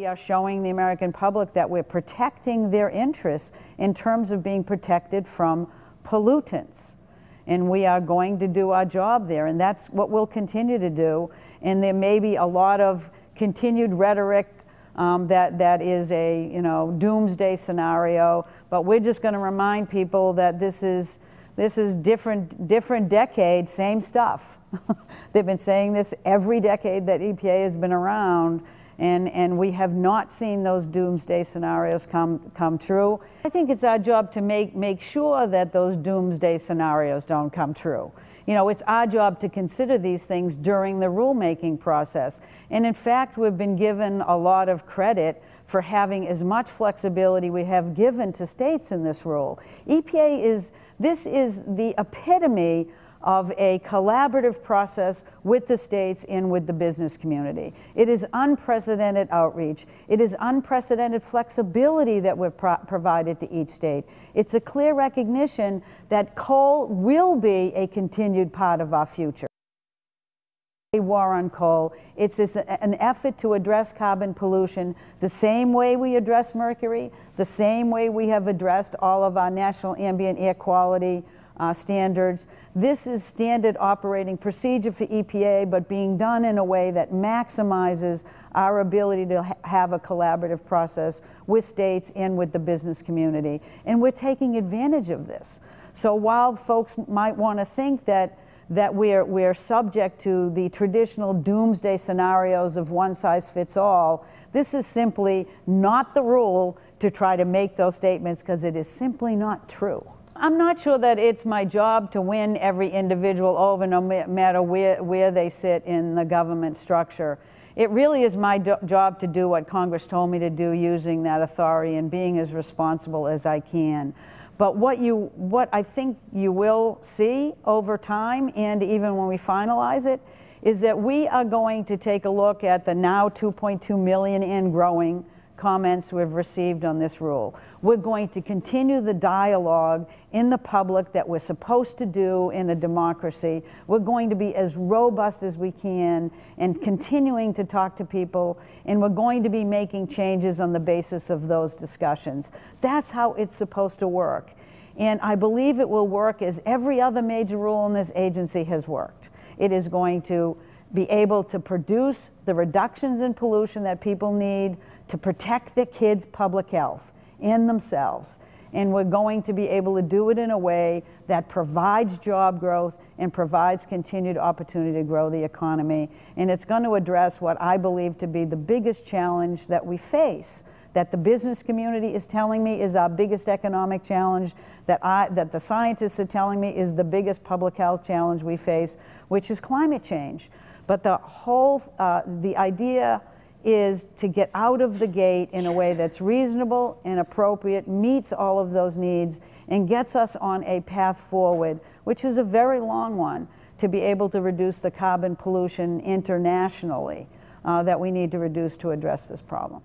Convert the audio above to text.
We are showing the American public that we're protecting their interests in terms of being protected from pollutants. And we are going to do our job there, and that's what we'll continue to do. And there may be a lot of continued rhetoric that is a doomsday scenario, but we're just going to remind people that this is different decade, same stuff. They've been saying this every decade that EPA has been around, and we have not seen those doomsday scenarios come true. I think it's our job to make sure that those doomsday scenarios don't come true. It's our job to consider these things during the rulemaking process. And in fact, we've been given a lot of credit for having as much flexibility we have given to states in this rule. This is the epitome of a collaborative process with the states and with the business community. It is unprecedented outreach. It is unprecedented flexibility that we've provided to each state. It's a clear recognition that coal will be a continued part of our future. A war on coal. It's an effort to address carbon pollution the same way we address mercury, the same way we have addressed all of our national ambient air quality standards. This is standard operating procedure for EPA, but being done in a way that maximizes our ability to have a collaborative process with states and with the business community. And we're taking advantage of this. So while folks might want to think that we're subject to the traditional doomsday scenarios of one size fits all, this is simply not the rule to try to make those statements, because it is simply not true. I'm not sure that it's my job to win every individual over, no matter where they sit in the government structure. It really is my job to do what Congress told me to do, using that authority and being as responsible as I can. But what I think you will see over time, and even when we finalize it, is that we are going to take a look at the now 2.2 million and growing comments we've received on this rule. We're going to continue the dialogue in the public that we're supposed to do in a democracy. We're going to be as robust as we can and continuing to talk to people, and we're going to be making changes on the basis of those discussions. That's how it's supposed to work. And I believe it will work as every other major rule in this agency has worked. It is going to be able to produce the reductions in pollution that people need to protect their kids' public health and themselves. And we're going to be able to do it in a way that provides job growth and provides continued opportunity to grow the economy. And it's going to address what I believe to be the biggest challenge that we face, that the business community is telling me is our biggest economic challenge, that the scientists are telling me is the biggest public health challenge we face, which is climate change. But the idea is to get out of the gate in a way that's reasonable and appropriate, meets all of those needs, and gets us on a path forward, which is a very long one, to be able to reduce the carbon pollution internationally that we need to reduce to address this problem.